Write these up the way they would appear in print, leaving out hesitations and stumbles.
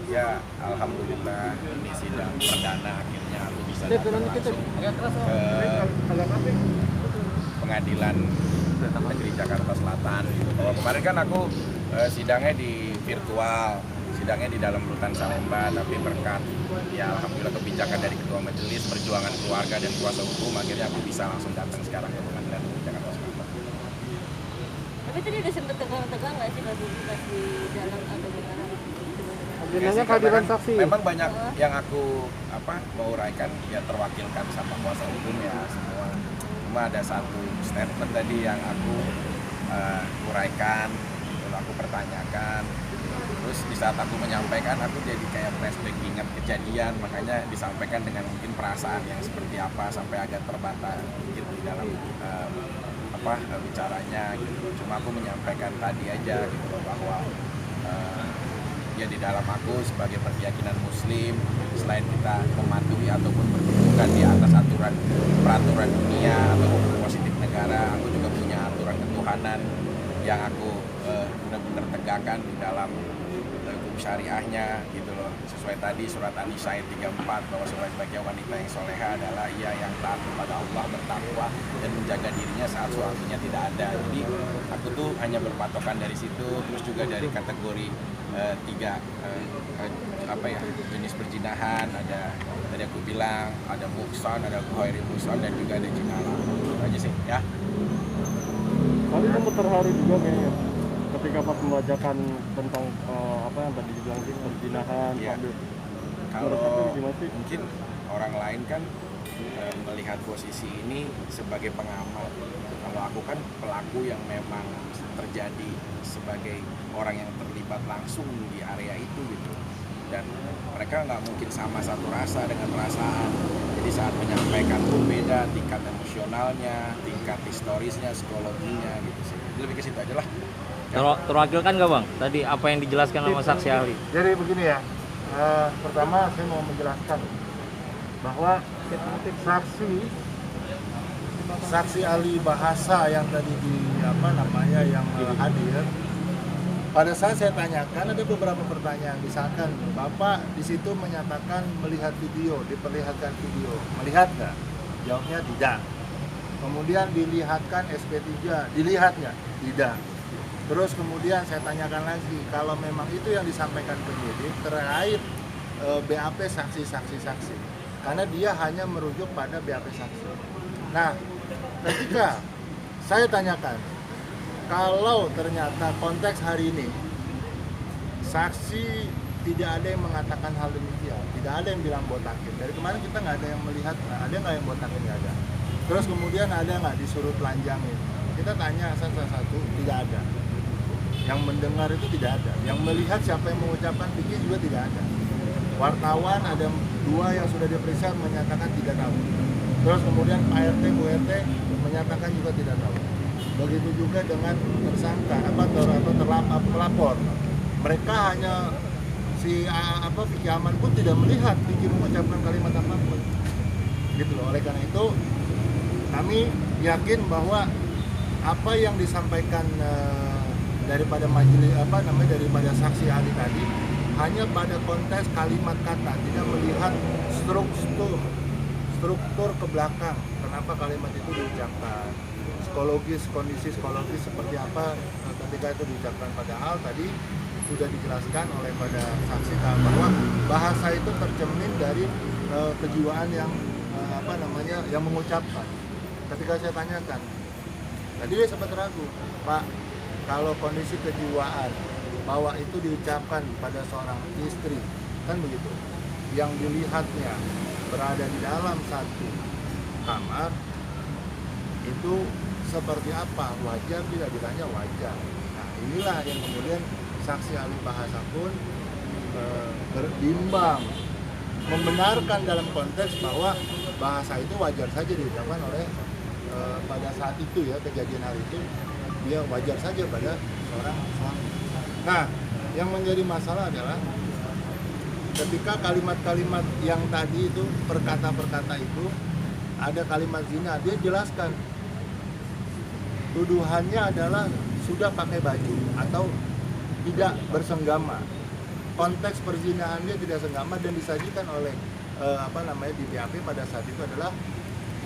Ya, alhamdulillah ini sidang perdana akhirnya aku bisa datang langsung ke pengadilan negeri Jakarta Selatan. Gitu. Bahwa kemarin kan aku sidangnya di virtual, sidangnya di dalam rutan Salemba, tapi berkat ya alhamdulillah kebijakan dari Ketua Majelis Perjuangan Keluarga dan Kuasa Hukum, akhirnya aku bisa langsung datang sekarang ke pengadilan negeri Jakarta Selatan. Tapi tadi udah sempet tegang-tegang nggak sih pas di dalam atau gimana? Agendanya kehadiran saksi. Memang banyak yang aku mau uraikan ya terwakilkan sama kuasa hukum ya semua. Cuma ada satu statement tadi yang aku uraikan, gitu, aku pertanyakan. Terus di saat aku menyampaikan aku jadi kayak flashback ingat kejadian, makanya disampaikan dengan mungkin perasaan yang seperti apa sampai agak terbata gitu di dalam bicaranya gitu. Cuma aku menyampaikan tadi aja gitu loh, bahwa ya di dalam aku sebagai berkeyakinan muslim, selain kita mematuhi ataupun berkedudukan di atas peraturan dunia atau hukum positif negara, aku juga punya aturan ketuhanan yang aku benar-benar tegakkan di dalam hukum syariahnya gitu loh. Sesuai tadi surat An-Nisa ayat 34, bahwa sebaik-baiknya wanita yang soleha adalah ia yang taat kepada Allah, bertakwa dan menjaga dirinya saat suaminya tidak ada. Jadi aku tuh hanya berpatokan dari situ. Terus juga dari kategori tiga jenis perzinahan, ada tadi aku bilang ada muksan, ada ghairi muksan, dan juga ada jinala. Itu aja sih ya. Tadi sempat terharu juga kayaknya ketika pas membacakan tentang apa yang tadi dibilang perzinahan. Ya. Kalau mungkin orang lain kan melihat posisi ini sebagai pengamat. Kalau aku kan pelaku yang memang terjadi sebagai orang yang terlibat langsung di area itu gitu. Dan mereka nggak mungkin sama satu rasa dengan perasaan. Jadi saat menyampaikan pun beda tingkat emosionalnya, tingkat historisnya, psikologinya gitu sih. Lebih ke situ aja lah. Terwakilkan nggak Bang? Tadi apa yang dijelaskan sama saksi ahli? Jadi begini ya, pertama saya mau menjelaskan bahwa saksi ahli bahasa yang tadi yang hadir, pada saat saya tanyakan ada beberapa pertanyaan, misalkan Bapak di situ menyatakan melihat video, diperlihatkan video, melihat nggak? Jawabnya tidak. Kemudian dilihatkan SP3, dilihat nggak? Tidak. Terus kemudian saya tanyakan lagi, kalau memang itu yang disampaikan penyidik terkait BAP saksi-saksi, karena dia hanya merujuk pada BAP saksi. Nah, ketika saya tanyakan, kalau ternyata konteks hari ini saksi tidak ada yang mengatakan hal demikian, tidak ada yang bilang botakin. Dari kemarin kita nggak ada yang melihat, ada nggak yang botakin, nggak ada. Terus kemudian ada nggak disuruh telanjangin? Kita tanya satu-satu, tidak ada. Yang mendengar itu tidak ada, yang melihat siapa yang mengucapkan pikir juga tidak ada. Wartawan ada 2 yang sudah diperiksa menyatakan tidak tahu. Terus kemudian Pak RT, Bu RT menyatakan juga tidak tahu. Begitu juga dengan tersangka atau pelapor. Mereka hanya Vicky Aman pun tidak melihat Vicky mengucapkan kalimat apapun. Gitu loh. Oleh karena itu kami yakin bahwa apa yang disampaikan daripada majelis daripada saksi ahli tadi hanya pada konteks kalimat kata, tidak melihat struktur ke belakang kenapa kalimat itu diucapkan, kondisi psikologis seperti apa ketika itu diucapkan. Padahal tadi sudah dijelaskan oleh pada saksi bahwa bahasa itu tercermin dari kejiwaan yang yang mengucapkan. Ketika saya tanyakan, tadi dia sempat ragu, Pak, kalau kondisi kejiwaan bahwa itu diucapkan pada seorang istri, kan begitu, yang dilihatnya berada di dalam satu kamar, itu seperti apa? Wajar tidak? Ditanya wajar. Nah, inilah yang kemudian saksi ahli bahasa pun berbimbang membenarkan dalam konteks bahwa bahasa itu wajar saja diucapkan oleh pada saat itu ya, kejadian hari itu dia wajar saja pada seorang suami. Nah, yang menjadi masalah adalah ketika kalimat-kalimat yang tadi itu, perkata-perkata itu, ada kalimat zina, dia jelaskan tuduhannya adalah sudah pakai baju atau tidak bersenggama. konteks perzinahan dia tidak segambar dan disajikan oleh di BAP pada saat itu adalah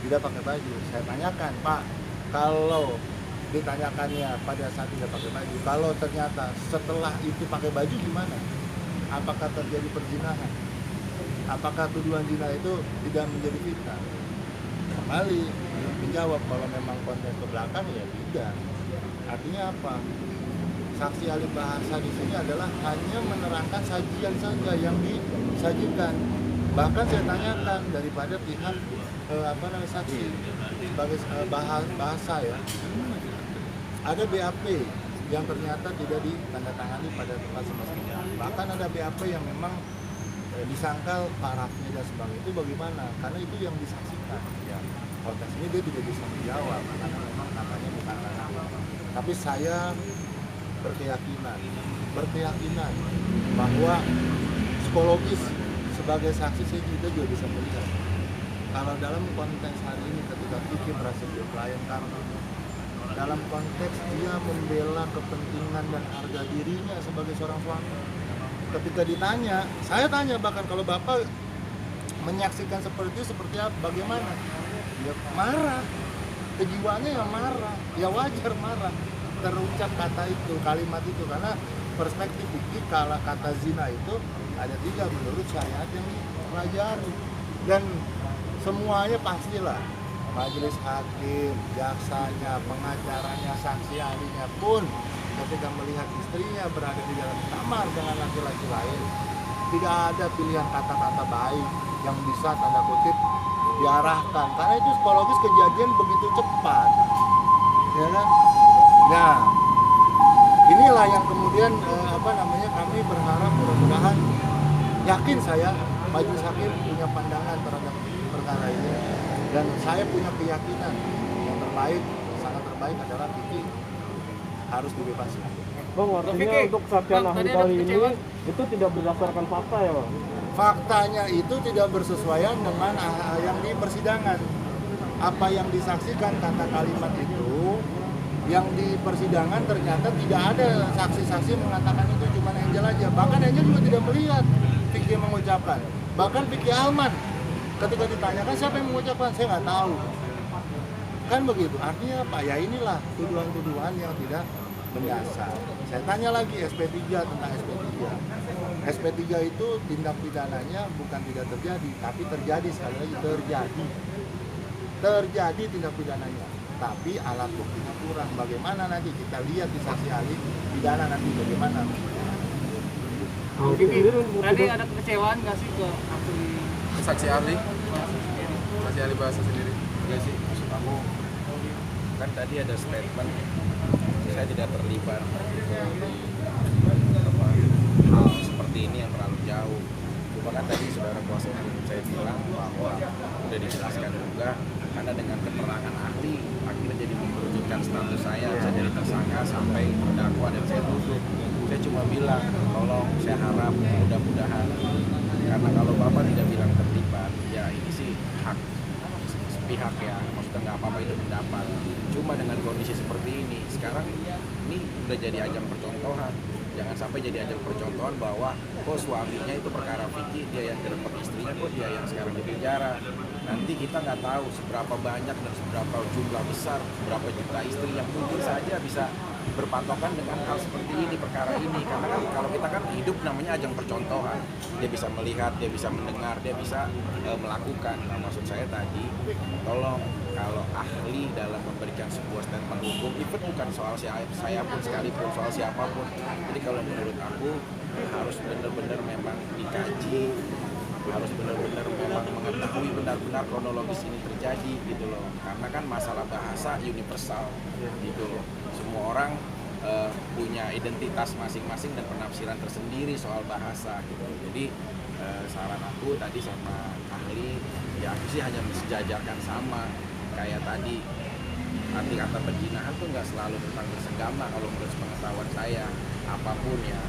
tidak pakai baju. Saya tanyakan, Pak, kalau ditanyakannya pada saat tidak pakai baju, kalau ternyata setelah itu pakai baju gimana? Apakah terjadi perzinahan? Apakah tuduhan zina itu tidak menjadi fitnah? Kembali menjawab kalau memang konteks ke belakang ya tidak. Artinya apa? Saksi ahli bahasa di sini adalah hanya menerangkan sajian saja yang disajikan. Bahkan saya tanyakan daripada pihak saksi sebagai bahasa ya. Ada BAP yang ternyata tidak ditandatangani pada tempat semestinya. Bahkan ada BAP yang memang disangkal parafnya dan sebagainya. Itu bagaimana? Karena itu yang disaksikan. Ya, konteks ini dia tidak bisa menjawab karena memang katanya bukan ranahnya. Tapi saya berkeyakinan bahwa psikologis sebagai saksi saya juga bisa melihat. Kalau dalam konteks hari ini ketika Vicky merasa dia klien kami, dalam konteks dia membela kepentingan dan harga dirinya sebagai seorang suami. Ketika ditanya, saya tanya bahkan kalau Bapak menyaksikan seperti itu seperti apa, bagaimana? Ya marah, kejiwaannya ya marah, ya wajar marah. Terucap kata itu, kalimat itu, karena perspektif fikih kalau kata zina itu ada 3 menurut syariat yang dipelajari. Dan semuanya pastilah, majelis hakim, jaksanya, pengacaranya, saksi ahlinya pun ketika melihat istrinya berada di dalam kamar dengan laki-laki lain, tidak ada pilihan kata-kata baik yang bisa tanda kutip diarahkan, karena itu psikologis kejadian begitu cepat, ya kan? Nah, inilah yang kemudian kami berharap mudah-mudahan, yakin saya majelis hakim punya pandangan terhadap perkara ini, dan saya punya keyakinan yang terbaik, sangat terbaik adalah Vicky harus dibebaskan. Bang, artinya untuk kesaksian ahli kali ini itu tidak berdasarkan fakta ya, Bang? Faktanya itu tidak bersesuaian dengan yang di persidangan. Apa yang disaksikan kata kalimat itu, yang di persidangan ternyata tidak ada saksi-saksi mengatakan itu, cuma Angel aja. Bahkan Angel juga tidak melihat Vicky mengucapkan. Bahkan Vicky Alman ketika ditanyakan siapa yang mengucapkan, saya nggak tahu. Kan begitu, artinya apa? Ya inilah tuduhan-tuduhan yang tidak mendasar. Saya tanya lagi SP3 tentang SP3. SP3 itu tindak pidananya bukan tidak terjadi, tapi terjadi, sekali lagi terjadi. Terjadi tindak pidananya, tapi alat buktinya kurang. Bagaimana nanti kita lihat di saksi ahli pidana nanti bagaimana. Tadi ada kekecewaan nggak sih ke Saksi ahli bahasa sendiri. Enggak sih, maksud aku kan tadi ada statement saya tidak terlibat di hal seperti ini yang terlalu jauh. Cuma kan tadi saudara kuasa hukum saya bilang bahwa udah dijelaskan juga, karena dengan keterangan ahli akhirnya jadi mengerucutkan status saya jadi tersangka sampai terdakwa dan saya tutup. Saya cuma bilang tolong, saya harap mudah-mudahan, karena kalau Bapak tidak bilang terlibat, ya ini sih hak pihak ya, maksudnya nggak apa-apa itu pendapat. Cuma dengan kondisi seperti ini, sekarang ini udah jadi ajang percontohan. Jangan sampai jadi ajang percontohan bahwa kok suaminya itu perkara Vicky, dia yang direbut istrinya, kok dia yang sekarang di penjara. Nanti kita nggak tahu seberapa banyak dan seberapa jumlah besar, berapa juta istri yang mungkin saja bisa berpatokan dengan hal seperti ini, perkara ini. Karena kan kalau kita kan hidup namanya ajang percontohan, dia bisa melihat, dia bisa mendengar, dia bisa melakukan. Nah, maksud saya tadi, tolong kalau ahli dalam memberikan sebuah statement hukum, itu bukan soal saya pun sekalipun, soal siapapun. Jadi kalau menurut aku harus benar-benar memang dikaji, harus benar-benar memang mengetahui benar-benar kronologis ini terjadi gitu loh. Karena kan masalah bahasa universal gitu loh. Semua orang punya identitas masing-masing dan penafsiran tersendiri soal bahasa gitu. Jadi saran aku tadi sama ahli, ya aku sih hanya mensejajarkan sama kayak tadi, arti kata perzinahan tuh nggak selalu tentang bersegama kalau menurut pengetahuan saya, apapun ya.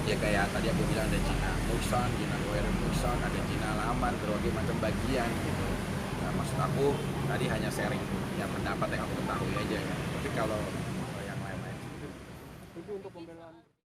Ya kayak tadi aku bilang ada zina muksan, zina goer muksan, ada zina laman, berbagai macam bagian gitu. Nah, maksud aku tadi hanya sharing ya pendapat yang aku ketahui aja ya. Tapi kalau